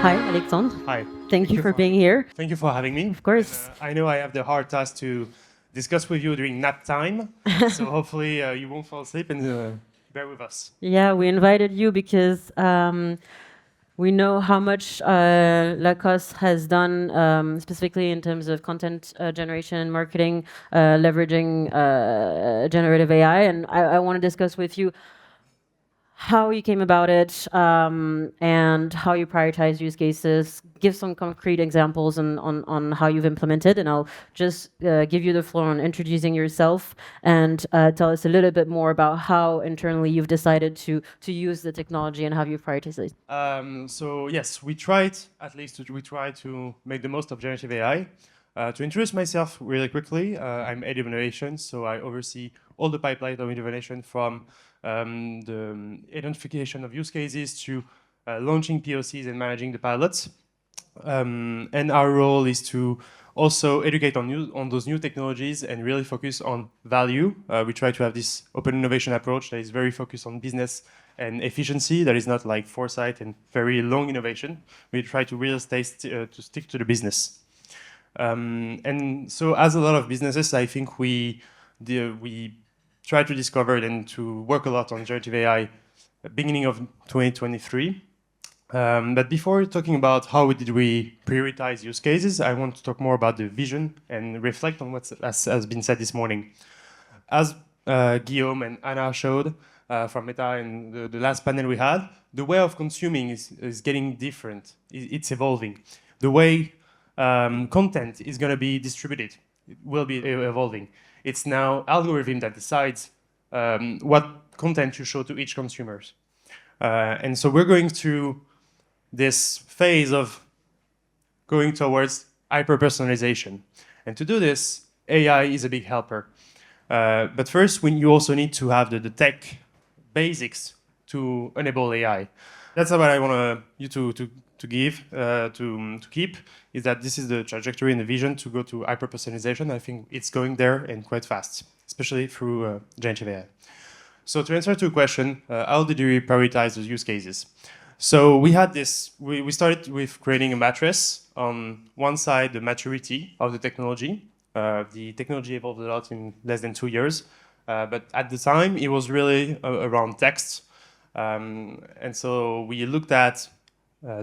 Hi, Alexandre. Hi. Thank you for being here. Thank you for having me. Of course. I know I have the hard task to discuss with you during nap time, so hopefully you won't fall asleep and bear with us. Yeah, we invited you because we know how much Lacoste has done, specifically in terms of content generation and marketing, leveraging generative AI. And I want to discuss with you how you came about it, and how you prioritize use cases. Give some concrete examples on how you've implemented, and I'll just give you the floor on introducing yourself and tell us a little bit more about how internally you've decided to use the technology and how you prioritize it. So yes, we tried at least we try to make the most of generative AI. To introduce myself really quickly, I'm head of innovation, so I oversee all the pipeline of innovation from the identification of use cases to launching POCs and managing the pilots. And our role is to also educate on those new technologies and really focus on value. We try to have this open innovation approach that is very focused on business and efficiency. That is not like foresight and very long innovation. We try to really to stick to the business. And so, as a lot of businesses, I think we try to discover and to work a lot on generative AI at the beginning of 2023. But before talking about how did we prioritize use cases, I want to talk more about the vision and reflect on what has been said this morning. As Guillaume and Anna showed from Meta in the last panel we had, the way of consuming is getting different. It's evolving. The way content is going to be distributed, it will be evolving. It's now algorithm that decides what content you show to each consumer. And so we're going through this phase of going towards hyper-personalization. And to do this, AI is a big helper. But first, you also need to have the tech basics to enable AI. That's what I want you to keep, is that this is the trajectory and the vision to go to hyper-personalization. I think it's going there and quite fast, especially through generative AI. So to answer to a question, how did we prioritize those use cases? So we had this, we started with creating a matrix. On one side, the maturity of the technology. The technology evolved a lot in less than 2 years. But at the time, it was really around text. And so we looked at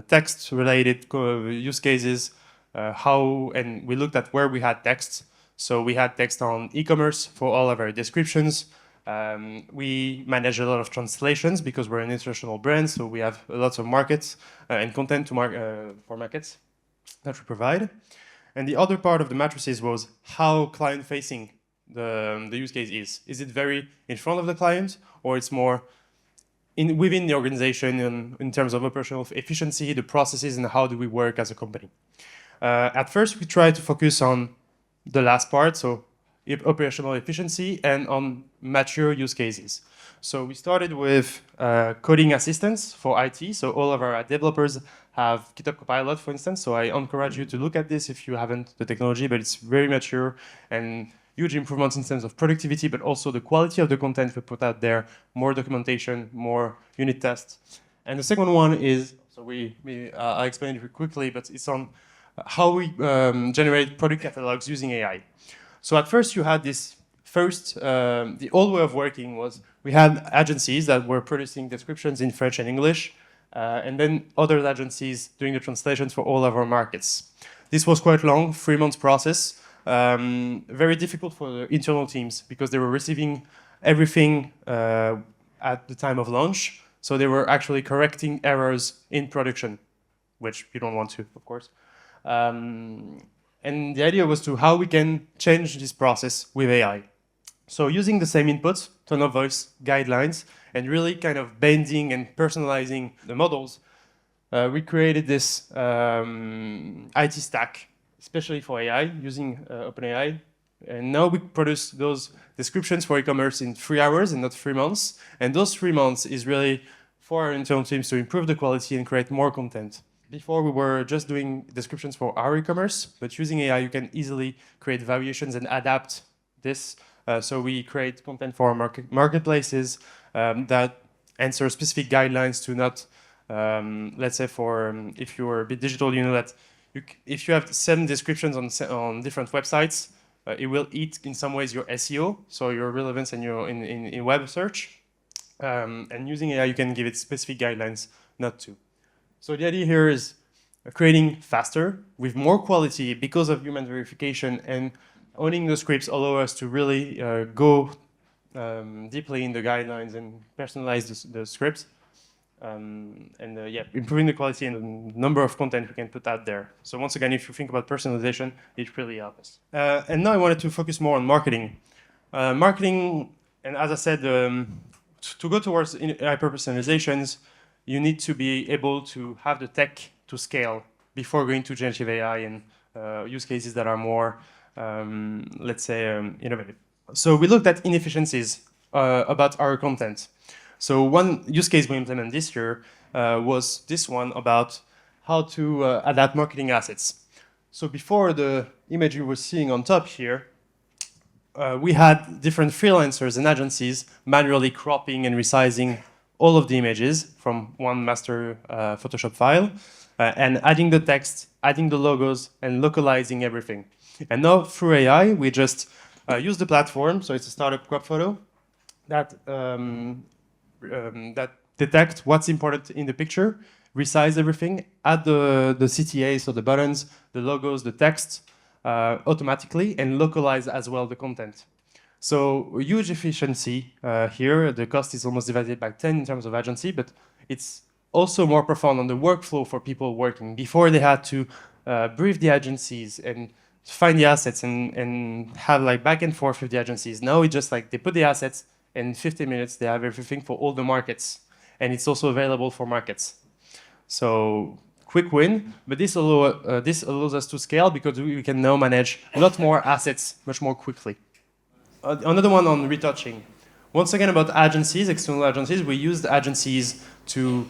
text-related use cases, and we looked at where we had text. So we had text on e-commerce for all of our descriptions. We manage a lot of translations because we're an international brand, so we have lots of markets and content for markets that we provide. And the other part of the matrices was how client-facing the use case is. Is it very in front of the client, or it's more within the organization in terms of operational efficiency, the processes, and how do we work as a company? At first, we tried to focus on the last part, so operational efficiency, and on mature use cases. So we started with coding assistance for IT. So all of our developers have GitHub Copilot, for instance. So I encourage you to look at this if you haven't the technology, but it's very mature and huge improvements in terms of productivity, but also the quality of the content we put out there, more documentation, more unit tests. And the second one is, so I'll explain it quickly, but it's on how we generate product catalogs using AI. So at first you had the old way of working was we had agencies that were producing descriptions in French and English, and then other agencies doing the translations for all of our markets. This was quite long, 3-month process, very difficult for the internal teams because they were receiving everything at the time of launch. So they were actually correcting errors in production, which you don't want to, of course. And the idea was to how we can change this process with AI. So using the same inputs, tone of voice, guidelines, and really kind of bending and personalizing the models, we created this IT stack, especially for AI, using OpenAI. And now we produce those descriptions for e-commerce in 3 hours and not 3 months. And those 3 months is really for our internal teams to improve the quality and create more content. Before we were just doing descriptions for our e-commerce, but using AI, you can easily create variations and adapt this. So we create content for our marketplaces that answer specific guidelines to not Let's say for if you're a bit digital, you know that if you have 7 descriptions on different websites, it will eat in some ways your SEO, so your relevance and your in web search. And using AI, you can give it specific guidelines not to. So the idea here is creating faster with more quality because of human verification, and owning the scripts allow us to really go deeply in the guidelines and personalize the scripts. Yeah, improving the quality and the number of content we can put out there. So once again, if you think about personalization, it really helps us. And now I wanted to focus more on marketing. Marketing, and as I said, to go towards hyper-personalizations, you need to be able to have the tech to scale before going to generative AI and use cases that are more, let's say, innovative. So we looked at inefficiencies about our content. So one use case we implemented this year was this one about how to adapt marketing assets. So before the image you were seeing on top here, we had different freelancers and agencies manually cropping and resizing all of the images from one master Photoshop file and adding the text, adding the logos, and localizing everything. And now through AI, we just use the platform. So it's a startup crop photo that that detect what's important in the picture, resize everything, add the CTA, so the buttons, the logos, the text automatically, and localize as well the content. So a huge efficiency here. The cost is almost divided by 10 in terms of agency, but it's also more profound on the workflow for people working. Before they had to brief the agencies and find the assets and have like back and forth with the agencies. Now it's just like they put the assets, in 15 minutes they have everything for all the markets, and it's also available for markets. So quick win, but this allows us to scale because we can now manage a lot more assets much more quickly. Another one on retouching. Once again about agencies, external agencies, we used agencies to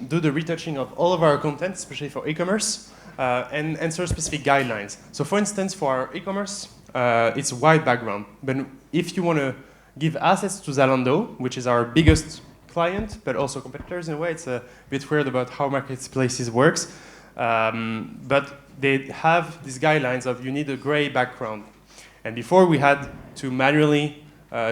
do the retouching of all of our content, especially for e-commerce, and answer specific guidelines. So for instance, for our e-commerce, it's white background. But if you want to give assets to Zalando, which is our biggest client, but also competitors in a way, it's a bit weird about how marketplaces works. But they have these guidelines of you need a gray background. And before we had to manually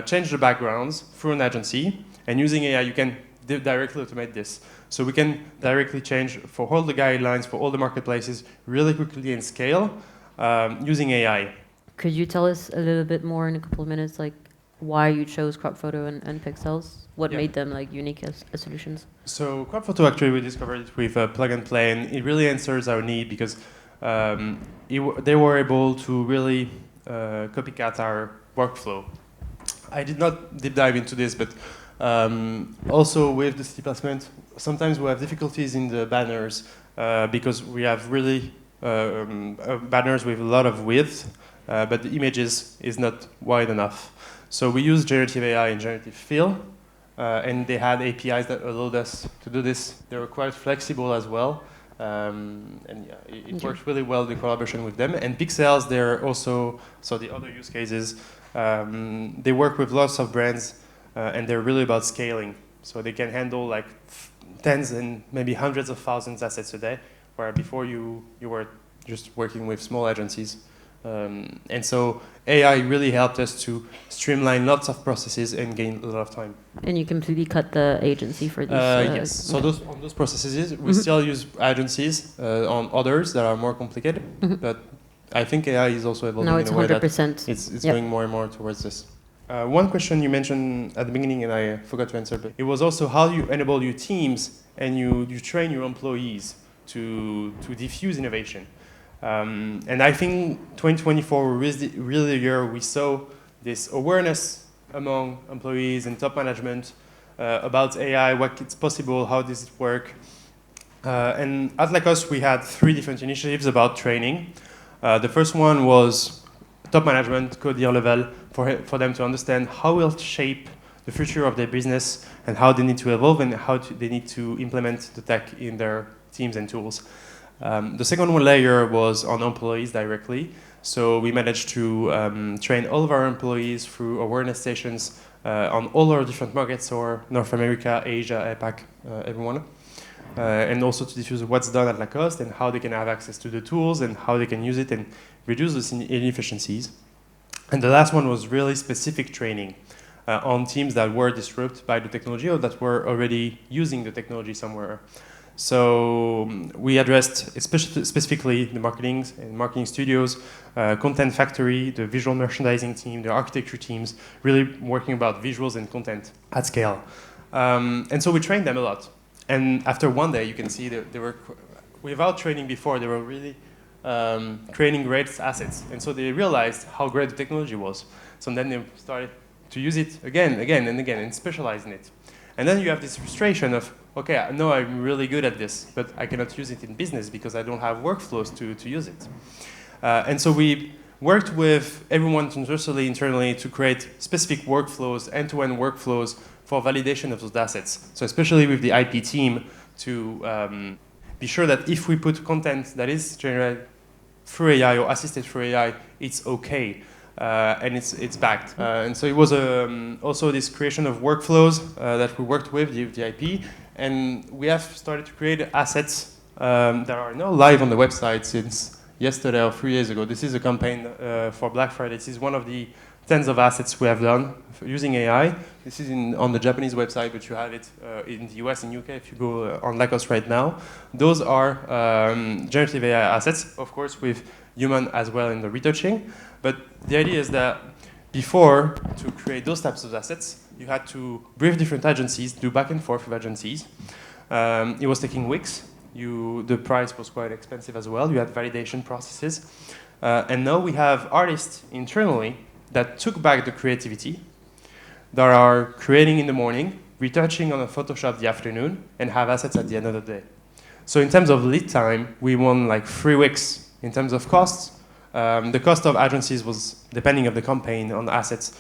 change the backgrounds through an agency, and using AI, you can directly automate this. So we can directly change for all the guidelines, for all the marketplaces, really quickly and scale using AI. Could you tell us a little bit more in a couple of minutes, like why you chose crop photo and pixels? What made them like unique as solutions? So crop photo, actually, we discovered it with plug and play, and it really answers our need because they were able to really copycat our workflow. I did not deep dive into this, but also with the city placement, sometimes we have difficulties in the banners because we have really banners with a lot of width, but the images is not wide enough. So we use generative AI and generative fill, and they had APIs that allowed us to do this. They were quite flexible as well, and yeah, it works really well, the collaboration with them. And pixels, they're also, so the other use cases, they work with lots of brands, and they're really about scaling. So they can handle like tens and maybe hundreds of thousands assets a day, where before you were just working with small agencies. And so AI really helped us to streamline lots of processes and gain a lot of time. And you completely cut the agency for these? Yes. So on those processes, we still use agencies on others that are more complicated. But I think AI is also evolving in a way that it's going more and more towards this. One question you mentioned at the beginning, and I forgot to answer, but it was also how you enable your teams and you train your employees to diffuse innovation. And I think 2024 was really the year we saw this awareness among employees and top management about AI, what it's possible, how does it work. And at Lacoste, we had 3 different initiatives about training. The first one was top management, coder level, for them to understand how will shape the future of their business and how they need to evolve and how they need to implement the tech in their teams and tools. The second one layer was on employees directly. So we managed to train all of our employees through awareness stations on all our different markets, or North America, Asia, APAC, everyone. and also to diffuse what's done at Lacoste and how they can have access to the tools and how they can use it and reduce those inefficiencies. And the last one was really specific training on teams that were disrupted by the technology or that were already using the technology somewhere. So we addressed specifically the marketing studios, content factory, the visual merchandising team, the architecture teams, really working about visuals and content at scale. And so we trained them a lot. And after one day, you can see that they were, without training before, they were really creating great assets. And so they realized how great the technology was. So then they started to use it again and specialize in it. And then you have this frustration of, okay, I know I'm really good at this, but I cannot use it in business because I don't have workflows to use it. And so we worked with everyone transversally internally to create specific workflows, end-to-end workflows for validation of those assets. So especially with the IP team to be sure that if we put content that is generated through AI or assisted through AI, it's okay. And it's backed. And so it was also this creation of workflows that we worked with the IP. And we have started to create assets that are now live on the website since yesterday or 3 years ago. This is a campaign for Black Friday. This is one of the tens of assets we have done using AI. This is on the Japanese website, but you have it in the US and UK if you go on Lacoste right now. Those are generative AI assets, of course, with human as well in the retouching. But the idea is that before, to create those types of assets, you had to brief different agencies, do back and forth with agencies. It was taking weeks. The price was quite expensive as well. You had validation processes. And now we have artists internally that took back the creativity, that are creating in the morning, retouching on a Photoshop the afternoon, and have assets at the end of the day. So in terms of lead time, we won like 3 weeks. In terms of costs, the cost of agencies was, depending on the campaign, on assets,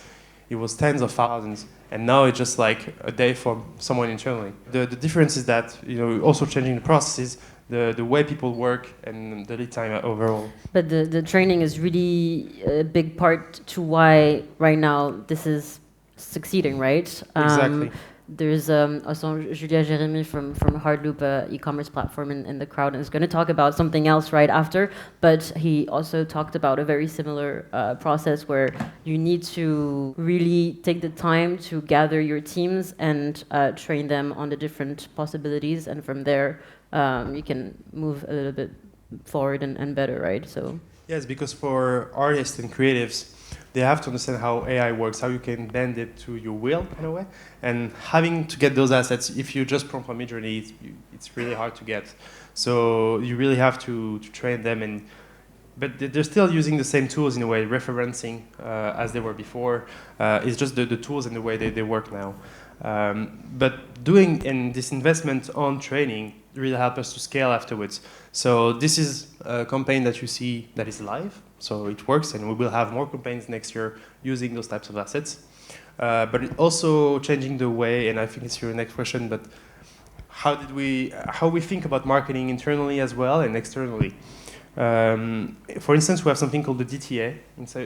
it was tens of thousands. And now it's just like a day for someone internally. The difference is that, also changing the processes, the way people work, and the lead time overall. But the training is really a big part to why right now this is succeeding, right? Exactly. There's also Julia Jérémy from Hardloop, e-commerce platform in the crowd, and is going to talk about something else right after. But he also talked about a very similar process where you need to really take the time to gather your teams and train them on the different possibilities, and from there you can move a little bit forward and better, right? So yes, because for artists and creatives, they have to understand how AI works, how you can bend it to your will in a way, and having to get those assets. If you just prompt from Midjourney, it's really hard to get. So you really have to train them, but they're still using the same tools in a way, referencing as they were before. It's just the tools and the way they work now. But doing this investment on training really help us to scale afterwards. So this is a campaign that you see that is live. So it works, and we will have more campaigns next year using those types of assets. But it also changing the way, and I think it's your next question, but how we think about marketing internally as well and externally. For instance, we have something called the DTA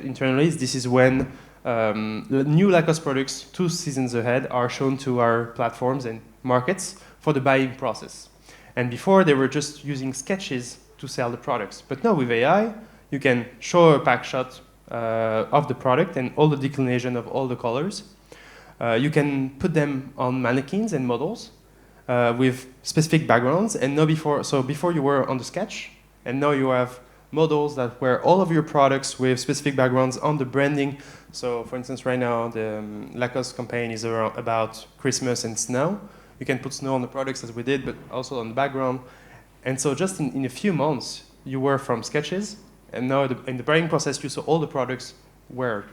internally. This is when the new Lacoste products 2 seasons ahead are shown to our platforms and markets for the buying process. And before, they were just using sketches to sell the products. But now with AI, you can show a pack shot of the product and all the declination of all the colors. You can put them on mannequins and models with specific backgrounds. And now before you were on the sketch, and now you have models that wear all of your products with specific backgrounds on the branding. So for instance, right now, the Lacoste campaign is about Christmas and snow. You can put snow on the products as we did, but also on the background. And so just in a few months, you were from sketches, and now in the buying process, you saw all the products wore.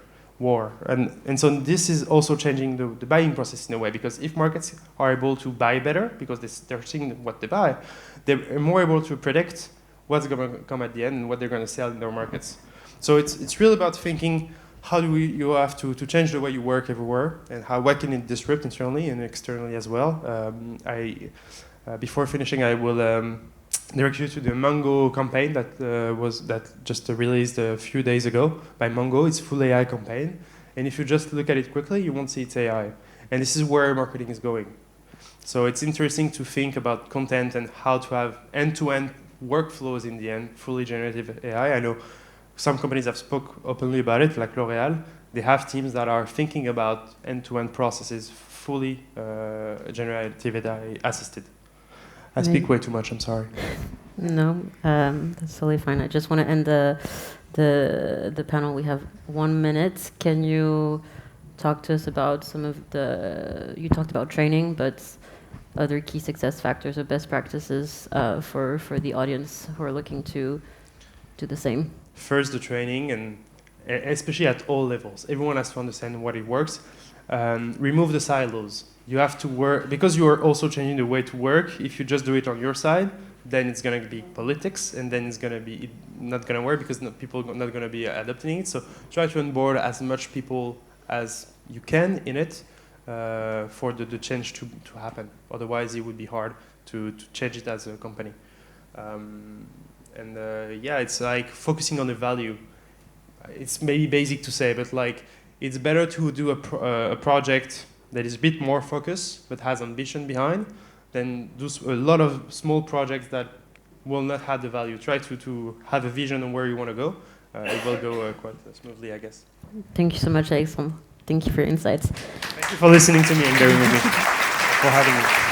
And so this is also changing the buying process in a way, because if markets are able to buy better, because they're seeing what they buy, they're more able to predict what's going to come at the end and what they're going to sell in their markets. So it's really about thinking, how do you have to change the way you work everywhere, and what can it disrupt internally and externally as well. Before finishing, I will direct you to the Mango campaign that just released a few days ago by Mango. It's full AI campaign, and if you just look at it quickly, you won't see it's AI. And this is where marketing is going. So it's interesting to think about content and how to have end-to-end workflows in the end, fully generative AI. I know some companies have spoke openly about it, like L'Oréal. They have teams that are thinking about end-to-end processes fully generative AI assisted. I speak way too much, I'm sorry. No, that's totally fine. I just want to end the panel. We have 1 minute. Can you talk to us about some of you talked about training, but other key success factors or best practices for the audience who are looking to do the same? First, the training, and especially at all levels. Everyone has to understand what it works. Remove the silos. You have to work, because you are also changing the way to work. If you just do it on your side, then it's going to be politics, and then it's going to be not going to work because people are not going to be adopting it. So try to onboard as much people as you can in it for the change to happen. Otherwise, it would be hard to change it as a company. Yeah, it's like focusing on the value. It's maybe basic to say, but like it's better to do a project that is a bit more focused but has ambition behind than do a lot of small projects that will not have the value. Try to have a vision on where you want to go. It will go quite smoothly, I guess. Thank you so much, Alexandre. Thank you for your insights. Thank you for listening to me and bearing with me, for having me.